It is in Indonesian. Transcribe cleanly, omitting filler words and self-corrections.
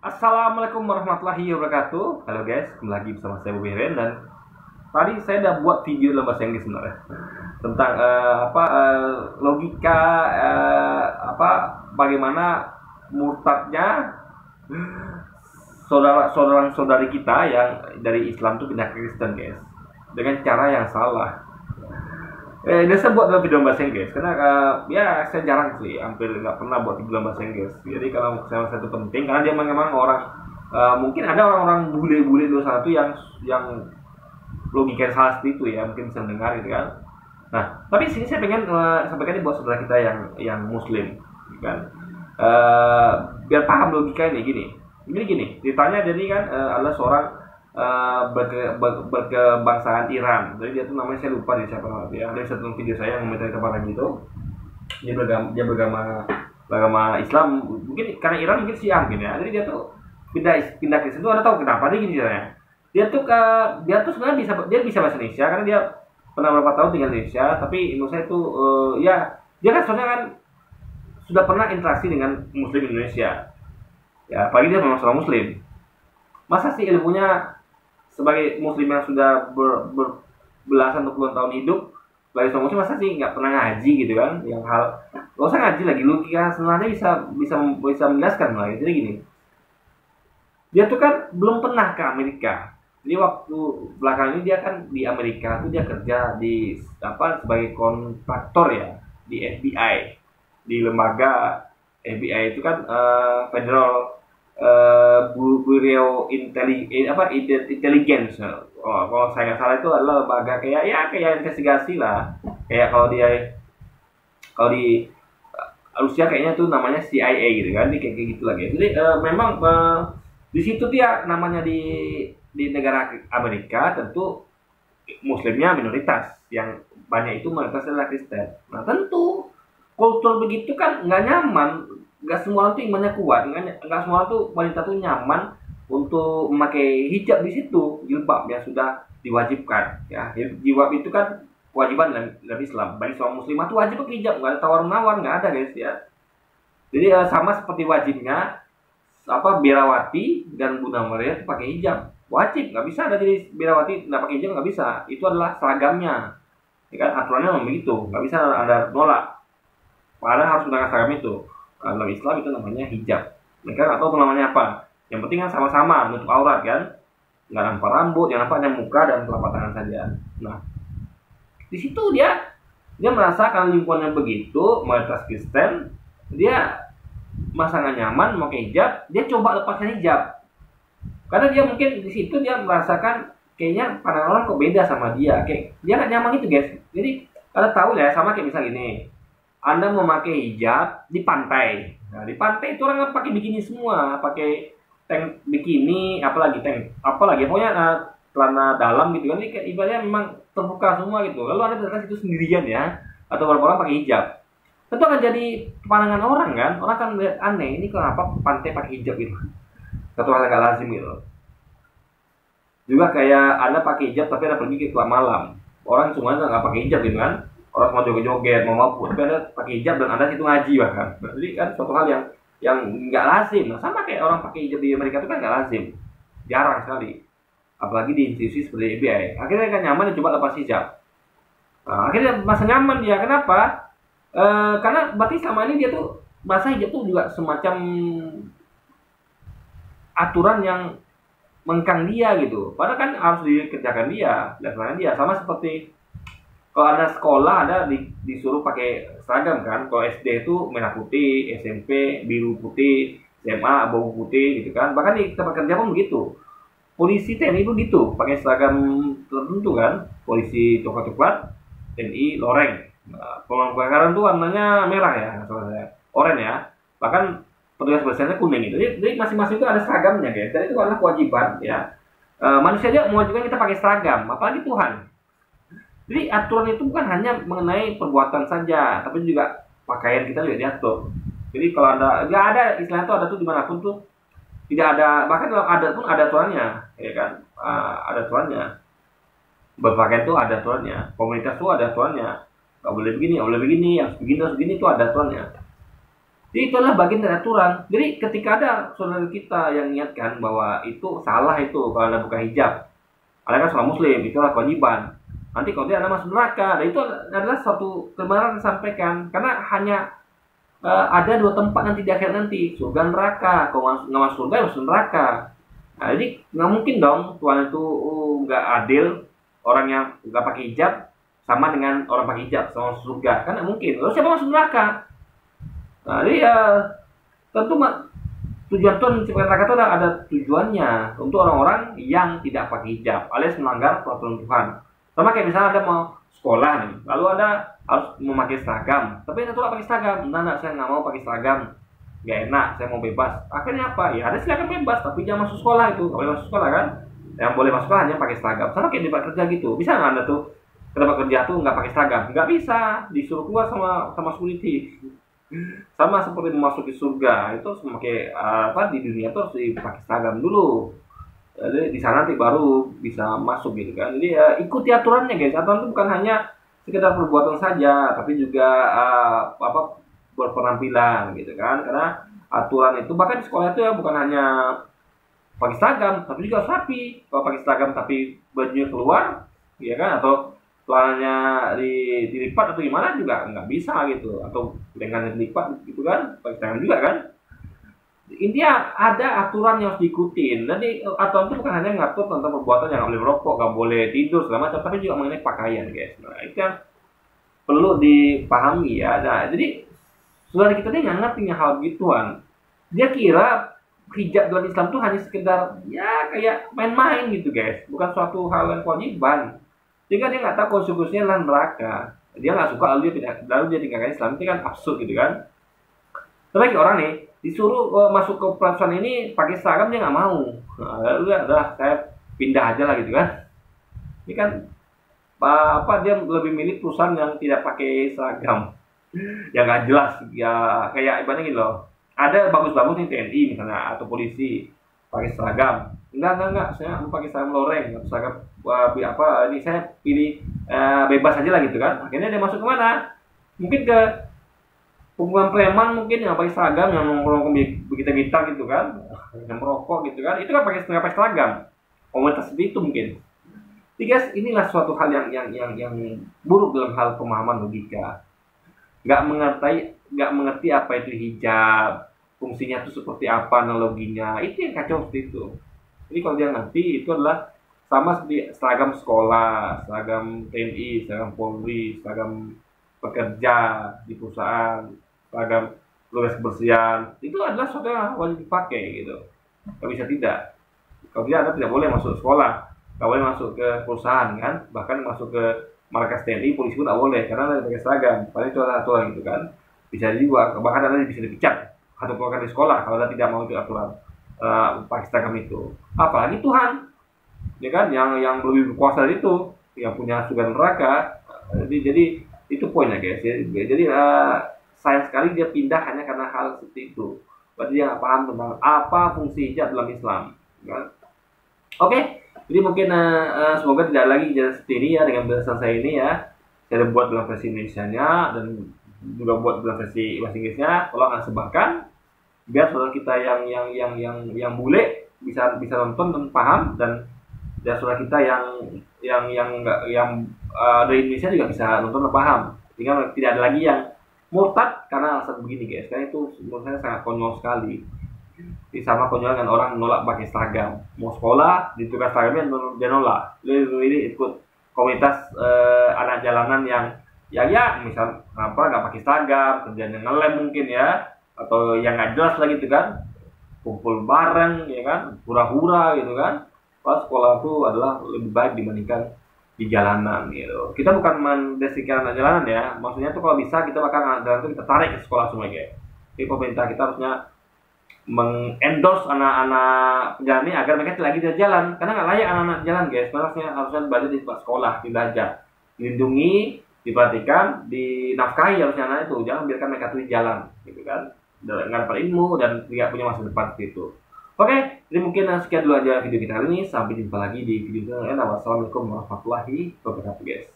Assalamualaikum warahmatullahi wabarakatuh. Halo guys, kembali lagi bersama saya Bobi Ren. Dan tadi saya udah buat video dalam bahasa Inggris sebenarnya tentang logika bagaimana murtadnya saudara-saudari kita yang dari Islam tuh pindah ke Kristen guys, dengan cara yang salah. Ini saya buat dalam video bahasa Inggris karena ya saya jarang sih, hampir nggak pernah buat video bahasa Inggris. Jadi kalau saya rasa itu penting karena dia memang orang mungkin ada orang-orang bule-bule di sana tuh yang logika yang salah seperti itu ya, mungkin bisa mendengar gitu kan. Nah, tapi sini saya pengen sampaikan ini buat saudara kita yang Muslim, gitu kan. Biar paham logika ini gini. Gini, ditanya jadi kan adalah seorang berkebangsaan Iran. Jadi dia tuh namanya saya lupa dia siapa namanya ya. Ada satu video saya yang komentar kemarin gitu. Dia beragama Islam. Mungkin karena Iran mungkin Syiah mungkin ya. Jadi dia tuh pindah Kristen itu, Anda tahu kenapa? Dia gini caranya. Dia tuh sebenarnya bisa bahasa Indonesia karena dia pernah beberapa tahun tinggal di Indonesia, tapi menurut saya tuh ya dia kan soalnya kan sudah pernah interaksi dengan Muslim Indonesia. Ya, apalagi dia memang seorang Muslim. Masa sih ilmunya sebagai Muslim yang sudah belasan atau puluhan tahun hidup sebagai seorang Muslim, masa sih nggak pernah ngaji gitu kan? Yang hal nggak usah ngaji lagi, logika sebenarnya bisa menjelaskan lah. Jadi gini, dia tuh kan belum pernah ke Amerika. Jadi waktu belakang ini dia kan di Amerika tuh dia kerja di sebagai kontraktor ya di FBI, di lembaga FBI itu kan Federal Bureau Intelligence. Oh, kalau saya nggak salah itu adalah lembaga kayak investigasi lah. Kayak kalau di Rusia kayaknya tuh namanya CIA gitu kan, kayak gitu lagi. Jadi memang di situ dia namanya di negara Amerika tentu Muslimnya minoritas, yang banyak itu mayoritas adalah Kristen. Nah tentu kultur begitu kan nggak nyaman. Nggak semua orang tuh imannya kuat, nggak semua orang tuh wanita tuh nyaman untuk memakai hijab di situ, jilbab yang sudah diwajibkan. Ya, jilbab itu kan kewajiban dalam Islam. Bagi seorang muslimah tuh wajib pakai hijab, nggak ada tawar-menawar, nggak ada guys ya. Jadi sama seperti wajibnya Birawati dan Bunda Maria itu pakai hijab, wajib, nggak bisa ada jadi Birawati nggak pakai hijab, nggak bisa. Itu adalah seragamnya, ya kan, aturannya memang begitu, nggak bisa ada nolak. Padahal harus menggunakan seragam itu. Dalam Islam itu namanya hijab. Mereka nggak tahu itu namanya apa. Yang penting kan sama-sama menutup aurat kan, nggak nampak rambut, yang nampak hanya muka dan telapak tangan saja. Nah, di situ dia merasakan lingkungannya begitu, mayoritas Kristen, dia masa nggak nyaman pakai hijab, dia coba lepaskan hijab. Karena dia mungkin di situ dia merasakan kayaknya pandangan orang kok beda sama dia, kayak dia nggak nyaman itu guys. Jadi Anda tahu ya, sama kayak misalnya gini, Anda memakai hijab di pantai. Nah, di pantai itu orang pakai bikini semua, pakai tank bikini, apalagi pokoknya celana dalam gitu kan. Ini ibaratnya memang terbuka semua gitu. Lalu Anda datang situ sendirian ya, atau beberapa orang pakai hijab. Tentu akan jadi pandangan orang kan. Orang akan melihat aneh, ini kenapa pantai pakai hijab gitu. Satu hal yang gak lazim gitu. Juga kayak Anda pakai hijab tapi Anda pergi ke klub malam. Orang semuanya nggak pakai hijab gitu kan. Orang semua joget-joget, mau mabuk, tapi Anda pakai hijab dan Anda situ ngaji bahkan. Jadi kan suatu hal yang nggak lazim. Nah, sama kayak orang pakai hijab di Amerika itu kan nggak lazim, jarang sekali. Apalagi di institusi seperti FBI. Akhirnya kan nyaman, dia coba lepas hijab. Nah, akhirnya masa nyaman dia. Kenapa? Karena berarti selama ini dia tuh masa hijab tuh juga semacam aturan yang mengkang dia gitu. Padahal kan harus dikerjakan dia, dilaksanakan dia. Sama seperti kalau ada sekolah, ada disuruh pakai seragam kan. Kalau SD itu merah putih, SMP biru putih, SMA abu putih gitu kan. Bahkan di tempat kerja pun begitu. Polisi TNI itu gitu, pakai seragam tertentu kan. Polisi coklat-coklat, TNI loreng. Nah, kebakaran tuh warnanya merah ya, oranye ya. Bahkan petugas bersihnya kuning itu. Jadi masing-masing itu ada seragamnya guys. Dan itu adalah kewajiban ya. Manusia aja mewajibkan kita pakai seragam, apalagi Tuhan. Jadi aturan itu bukan hanya mengenai perbuatan saja, tapi juga pakaian kita juga diatur. Jadi kalau nggak ada istilah itu, ada tuh dimanapun tuh tidak ada, bahkan dalam adat pun ada aturannya, ya kan? Ada aturannya. Berpakaian tuh ada aturannya, komunitas tuh ada aturannya. Nggak boleh begini, yang begini itu ada aturannya. Jadi itu adalah bagian dari aturan. Jadi ketika ada saudara kita yang niatkan bahwa itu salah itu kalau Anda buka hijab, Anda kan seorang muslim, itulah kewajiban. Nanti kalau dia Anda masuk neraka, dan itu adalah suatu kebenaran yang disampaikan. Karena hanya ada dua tempat nanti di akhir nanti, surga neraka. Kalau nggak masuk surga, masuk neraka. Nah, jadi nggak mungkin dong Tuhan itu nggak adil, orang yang nggak pakai hijab sama dengan orang pakai hijab sama masuk surga, kan nggak mungkin. Lalu siapa masuk neraka? Nah, jadi tentu tujuan Tuhan menciptakan neraka itu ada tujuannya untuk orang-orang yang tidak pakai hijab alias melanggar peraturan Tuhan. Sama kayak misalnya Anda mau sekolah nih, lalu Anda harus memakai seragam, tapi Anda tuh pakai seragam. Nah, saya nggak mau pakai seragam, nggak enak, saya mau bebas. Akhirnya apa? Ya ada silakan bebas, tapi jangan masuk sekolah itu. Kalau masuk sekolah kan, yang boleh masuk sekolah hanya pakai seragam. Sama kayak di tempat kerja gitu. Bisa nggak Anda tuh ke tempat kerja tuh nggak pakai seragam? Nggak bisa, disuruh keluar sama security. Sama seperti memasuki surga itu memakai di dunia tuh harus dipakai seragam dulu. Jadi di sana nanti baru bisa masuk gitu kan. Jadi ikuti aturannya guys. Aturan itu bukan hanya sekedar perbuatan saja, tapi juga berpenampilan gitu kan. Karena aturan itu bahkan di sekolah itu ya bukan hanya pakai seragam, tapi juga harus rapi. Kalau pakai seragam tapi bajunya keluar, ya kan, atau celananya dilipat atau gimana juga nggak bisa gitu, atau lengannya dilipat gitu kan, pakai tangan juga kan. Intinya ada aturan yang harus diikutin. Jadi aturan itu bukan hanya ngatur tentang perbuatan yang nggak boleh merokok, nggak boleh tidur segala macam, tapi juga mengenai pakaian guys. Nah itu yang perlu dipahami ya. Nah jadi saudara kita ini nggak ngerti hal gituan. Dia kira hijab dalam Islam itu hanya sekedar ya kayak main-main gitu guys, bukan suatu hal yang kewajiban. Jika dia nggak tahu konsekuensinya adalah neraka, dia nggak suka lalu dia tinggalkan Islam, itu kan absurd gitu kan. Tapi orang nih disuruh masuk ke perusahaan ini pakai seragam, dia nggak mau. Nah, lalu udah saya pindah aja lah gitu kan. Ini kan dia lebih milih perusahaan yang tidak pakai seragam, yang nggak jelas ya, kayak ibaratnya gitu loh. Ada bagus-bagus nih TNI misalnya atau polisi pakai seragam. Enggak, saya mau pakai seragam loreng atau seragam ini saya pilih bebas aja lah gitu kan. Akhirnya dia masuk kemana? Mungkin ke kumpulan preman mungkin yang pakai seragam, yang nongkrong begitu gitu kan, yang merokok gitu kan. Itu kan nggak pakai seragam. Komunitas seperti itu mungkin. Jadi guys, inilah suatu hal yang buruk dalam hal pemahaman logika. Nggak mengerti apa itu hijab, fungsinya itu seperti apa, analoginya. Itu yang kacau seperti itu. Jadi kalau dia ngerti, itu adalah sama seperti seragam sekolah, seragam TNI, seragam Polri, seragam pekerja di perusahaan, seragam petugas kebersihan. Itu adalah sesuatu yang wajib dipakai gitu. Nggak bisa tidak. Kalau dia Anda tidak boleh masuk sekolah, nggak boleh masuk ke perusahaan kan, bahkan masuk ke markas TNI, polisi pun nggak boleh karena Anda pakai seragam. Paling itu aturan gitu kan. Bisa juga, bahkan Anda bisa dipecat atau keluarkan di sekolah kalau Anda tidak mau ikut aturan pakai seragam itu. Apalagi Tuhan, ya kan, yang lebih berkuasa dari itu, yang punya surga neraka. Jadi itu poinnya guys. Jadi sayang sekali dia pindah hanya karena hal seperti itu. Berarti dia nggak paham tentang apa fungsi hijab dalam Islam. Kan? Oke, jadi mungkin semoga tidak lagi jadi seperti ini ya dengan bahasan saya ini ya. Saya buat dalam versi Indonesia-nya dan juga buat dalam versi bahasa Inggrisnya. Tolong Anda sebarkan biar saudara kita yang bule bisa nonton dan paham, dan saudara kita yang dari Indonesia juga bisa nonton dan paham. Sehingga tidak ada lagi yang murtad karena alasan begini guys. Karena itu menurut saya sangat konyol sekali. Sama konyol dengan orang menolak pakai seragam. Mau sekolah ditukar seragamnya dia nolak. Ini ikut komunitas anak jalanan yang ya misal nggak pakai seragam, kerjanya ngelem mungkin ya, atau yang nggak jelas lagi gitu kan, kumpul bareng ya kan, hura-hura gitu kan. Pas sekolah itu adalah lebih baik dibandingkan di jalanan gitu. Kita bukan mendeskripsikan anak jalanan ya, maksudnya tuh kalau bisa kita bakal anak jalanan itu kita tarik ke sekolah semua guys. Jadi pemerintah kita harusnya mengendorse anak-anak jalan ini agar mereka lagi di jalan, karena nggak layak anak-anak jalan guys. Harusnya belajar di sekolah, belajar, dilindungi, diperhatikan, dinafkahi harusnya anak itu. Jangan biarkan mereka tuh di jalan gitu kan, nggak dapat ilmu dan tidak punya masa depan seperti itu. Oke, jadi mungkin sekian dulu aja video kita hari ini. Sampai jumpa lagi di video selanjutnya. Wassalamualaikum warahmatullahi wabarakatuh guys.